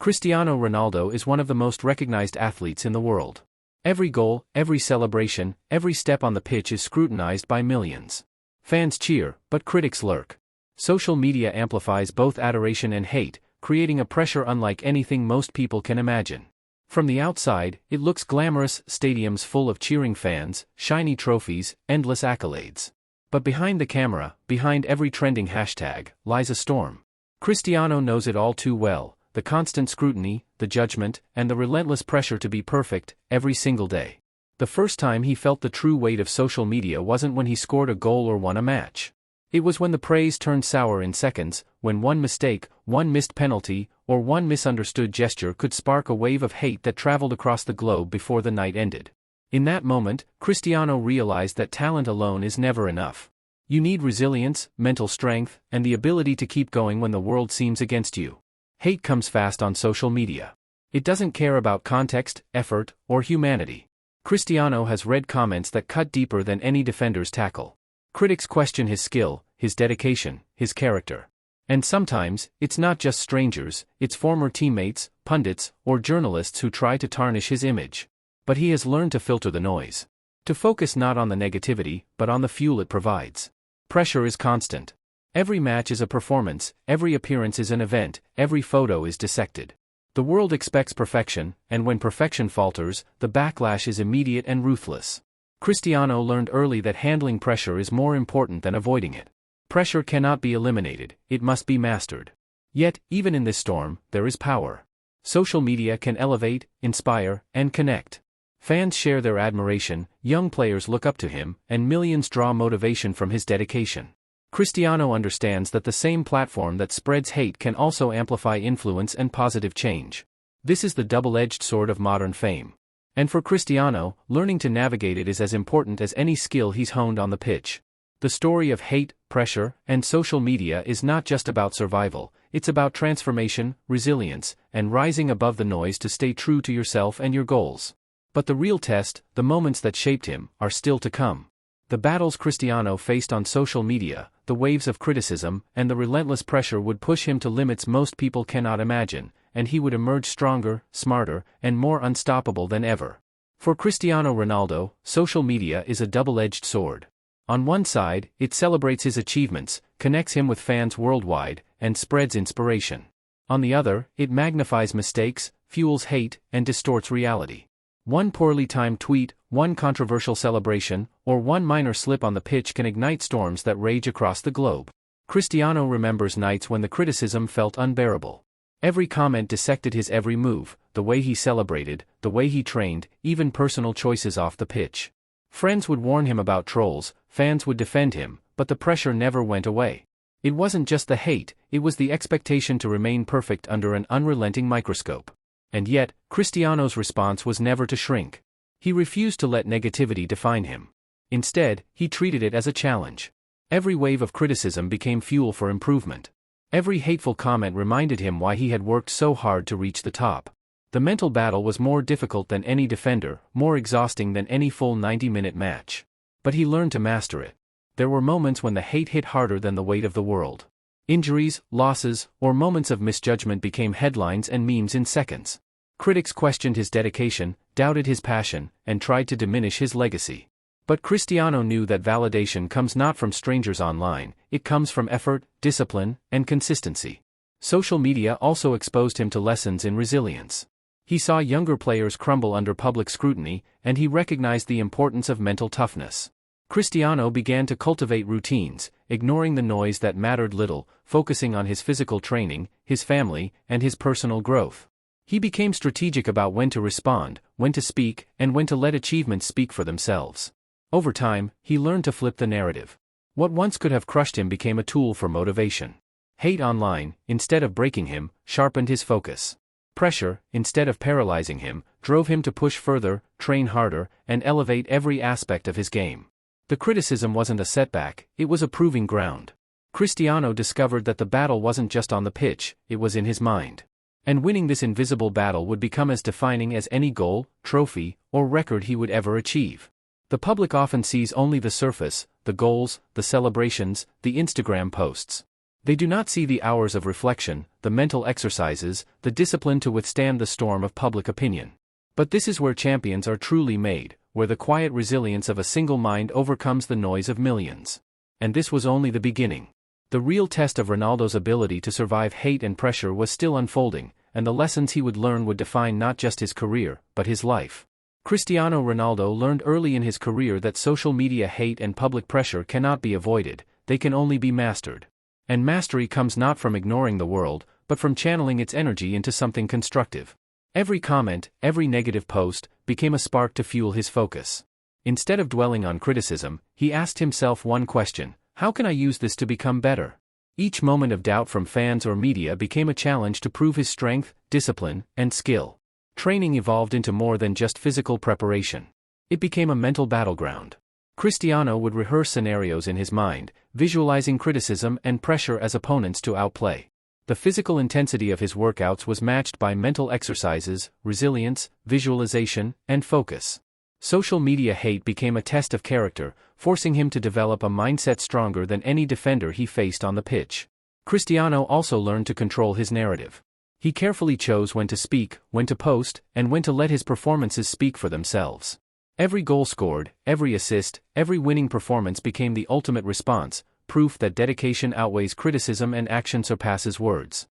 Cristiano Ronaldo is one of the most recognized athletes in the world. Every goal, every celebration, every step on the pitch is scrutinized by millions. Fans cheer, but critics lurk. Social media amplifies both adoration and hate, creating a pressure unlike anything most people can imagine. From the outside, it looks glamorous: stadiums full of cheering fans, shiny trophies, endless accolades. But behind the camera, behind every trending hashtag, lies a storm. Cristiano knows it all too well: the constant scrutiny, the judgment, and the relentless pressure to be perfect, every single day. The first time he felt the true weight of social media wasn't when he scored a goal or won a match. It was when the praise turned sour in seconds, when one mistake, one missed penalty, or one misunderstood gesture could spark a wave of hate that traveled across the globe before the night ended. In that moment, Cristiano realized that talent alone is never enough. You need resilience, mental strength, and the ability to keep going when the world seems against you. Hate comes fast on social media. It doesn't care about context, effort, or humanity. Cristiano has read comments that cut deeper than any defender's tackle. Critics question his skill, his dedication, his character. And sometimes, it's not just strangers, it's former teammates, pundits, or journalists who try to tarnish his image. But he has learned to filter the noise. To focus not on the negativity, but on the fuel it provides. Pressure is constant. Every match is a performance, every appearance is an event, every photo is dissected. The world expects perfection, and when perfection falters, the backlash is immediate and ruthless. Cristiano learned early that handling pressure is more important than avoiding it. Pressure cannot be eliminated, it must be mastered. Yet, even in this storm, there is power. Social media can elevate, inspire, and connect. Fans share their admiration, young players look up to him, and millions draw motivation from his dedication. Cristiano understands that the same platform that spreads hate can also amplify influence and positive change. This is the double-edged sword of modern fame. And for Cristiano, learning to navigate it is as important as any skill he's honed on the pitch. The story of hate, pressure, and social media is not just about survival, it's about transformation, resilience, and rising above the noise to stay true to yourself and your goals. But the real test, the moments that shaped him, are still to come. The battles Cristiano faced on social media, the waves of criticism, and the relentless pressure would push him to limits most people cannot imagine, and he would emerge stronger, smarter, and more unstoppable than ever. For Cristiano Ronaldo, social media is a double-edged sword. On one side, it celebrates his achievements, connects him with fans worldwide, and spreads inspiration. On the other, it magnifies mistakes, fuels hate, and distorts reality. One poorly timed tweet, one controversial celebration, or one minor slip on the pitch can ignite storms that rage across the globe. Cristiano remembers nights when the criticism felt unbearable. Every comment dissected his every move, the way he celebrated, the way he trained, even personal choices off the pitch. Friends would warn him about trolls, fans would defend him, but the pressure never went away. It wasn't just the hate, it was the expectation to remain perfect under an unrelenting microscope. And yet, Cristiano's response was never to shrink. He refused to let negativity define him. Instead, he treated it as a challenge. Every wave of criticism became fuel for improvement. Every hateful comment reminded him why he had worked so hard to reach the top. The mental battle was more difficult than any defender, more exhausting than any full 90-minute match. But he learned to master it. There were moments when the hate hit harder than the weight of the world. Injuries, losses, or moments of misjudgment became headlines and memes in seconds. Critics questioned his dedication, doubted his passion, and tried to diminish his legacy. But Cristiano knew that validation comes not from strangers online, it comes from effort, discipline, and consistency. Social media also exposed him to lessons in resilience. He saw younger players crumble under public scrutiny, and he recognized the importance of mental toughness. Cristiano began to cultivate routines, ignoring the noise that mattered little, focusing on his physical training, his family, and his personal growth. He became strategic about when to respond, when to speak, and when to let achievements speak for themselves. Over time, he learned to flip the narrative. What once could have crushed him became a tool for motivation. Hate online, instead of breaking him, sharpened his focus. Pressure, instead of paralyzing him, drove him to push further, train harder, and elevate every aspect of his game. The criticism wasn't a setback, it was a proving ground. Cristiano discovered that the battle wasn't just on the pitch, it was in his mind. And winning this invisible battle would become as defining as any goal, trophy, or record he would ever achieve. The public often sees only the surface, the goals, the celebrations, the Instagram posts. They do not see the hours of reflection, the mental exercises, the discipline to withstand the storm of public opinion. But this is where champions are truly made, where the quiet resilience of a single mind overcomes the noise of millions. And this was only the beginning. The real test of Ronaldo's ability to survive hate and pressure was still unfolding, and the lessons he would learn would define not just his career, but his life. Cristiano Ronaldo learned early in his career that social media hate and public pressure cannot be avoided, they can only be mastered. And mastery comes not from ignoring the world, but from channeling its energy into something constructive. Every comment, every negative post, became a spark to fuel his focus. Instead of dwelling on criticism, he asked himself one question: how can I use this to become better? Each moment of doubt from fans or media became a challenge to prove his strength, discipline, and skill. Training evolved into more than just physical preparation. It became a mental battleground. Cristiano would rehearse scenarios in his mind, visualizing criticism and pressure as opponents to outplay. The physical intensity of his workouts was matched by mental exercises, resilience, visualization, and focus. Social media hate became a test of character, forcing him to develop a mindset stronger than any defender he faced on the pitch. Cristiano also learned to control his narrative. He carefully chose when to speak, when to post, and when to let his performances speak for themselves. Every goal scored, every assist, every winning performance became the ultimate response, proof that dedication outweighs criticism and action surpasses words.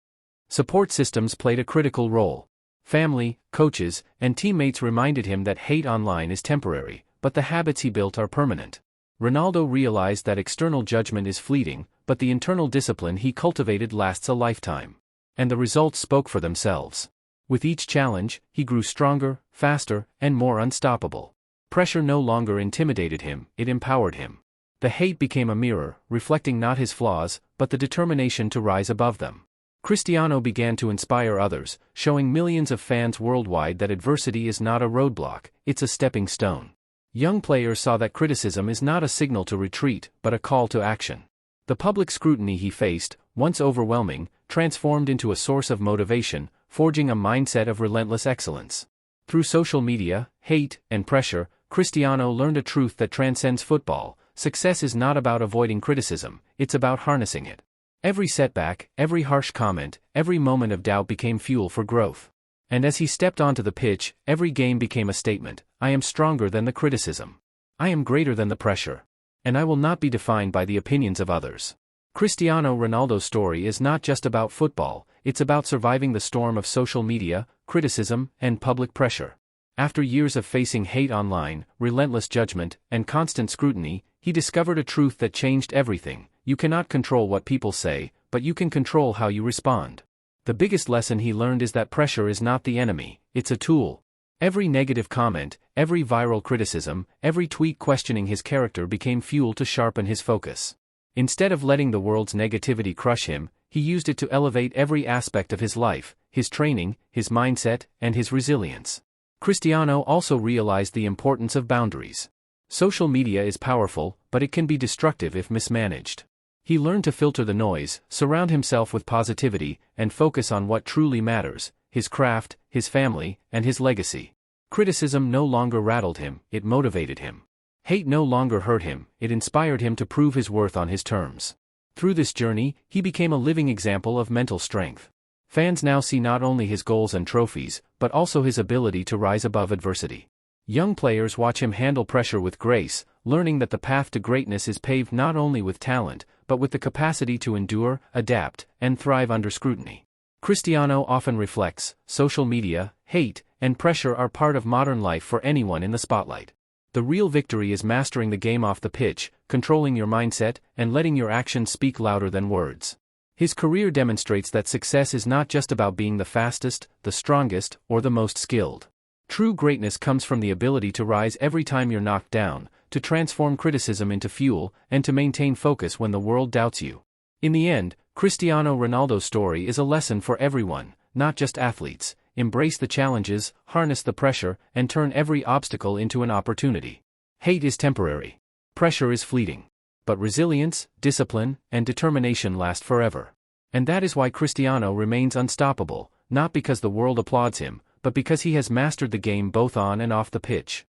Support systems played a critical role. Family, coaches, and teammates reminded him that hate online is temporary, but the habits he built are permanent. Ronaldo realized that external judgment is fleeting, but the internal discipline he cultivated lasts a lifetime. And the results spoke for themselves. With each challenge, he grew stronger, faster, and more unstoppable. Pressure no longer intimidated him, it empowered him. The hate became a mirror, reflecting not his flaws, but the determination to rise above them. Cristiano began to inspire others, showing millions of fans worldwide that adversity is not a roadblock, it's a stepping stone. Young players saw that criticism is not a signal to retreat, but a call to action. The public scrutiny he faced, once overwhelming, transformed into a source of motivation, forging a mindset of relentless excellence. Through social media, hate, and pressure, Cristiano learned a truth that transcends football: success is not about avoiding criticism, it's about harnessing it. Every setback, every harsh comment, every moment of doubt became fuel for growth. And as he stepped onto the pitch, every game became a statement: I am stronger than the criticism. I am greater than the pressure. And I will not be defined by the opinions of others. Cristiano Ronaldo's story is not just about football, it's about surviving the storm of social media, criticism, and public pressure. After years of facing hate online, relentless judgment, and constant scrutiny, he discovered a truth that changed everything: you cannot control what people say, but you can control how you respond. The biggest lesson he learned is that pressure is not the enemy, it's a tool. Every negative comment, every viral criticism, every tweet questioning his character became fuel to sharpen his focus. Instead of letting the world's negativity crush him, he used it to elevate every aspect of his life: his training, his mindset, and his resilience. Cristiano also realized the importance of boundaries. Social media is powerful, but it can be destructive if mismanaged. He learned to filter the noise, surround himself with positivity, and focus on what truly matters: his craft, his family, and his legacy. Criticism no longer rattled him, it motivated him. Hate no longer hurt him, it inspired him to prove his worth on his terms. Through this journey, he became a living example of mental strength. Fans now see not only his goals and trophies, but also his ability to rise above adversity. Young players watch him handle pressure with grace, learning that the path to greatness is paved not only with talent, but with the capacity to endure, adapt, and thrive under scrutiny. Cristiano often reflects: social media, hate, and pressure are part of modern life for anyone in the spotlight. The real victory is mastering the game off the pitch, controlling your mindset, and letting your actions speak louder than words. His career demonstrates that success is not just about being the fastest, the strongest, or the most skilled. True greatness comes from the ability to rise every time you're knocked down, to transform criticism into fuel, and to maintain focus when the world doubts you. In the end, Cristiano Ronaldo's story is a lesson for everyone, not just athletes. Embrace the challenges, harness the pressure, and turn every obstacle into an opportunity. Hate is temporary. Pressure is fleeting. But resilience, discipline, and determination last forever. And that is why Cristiano remains unstoppable, not because the world applauds him, but because he has mastered the game both on and off the pitch.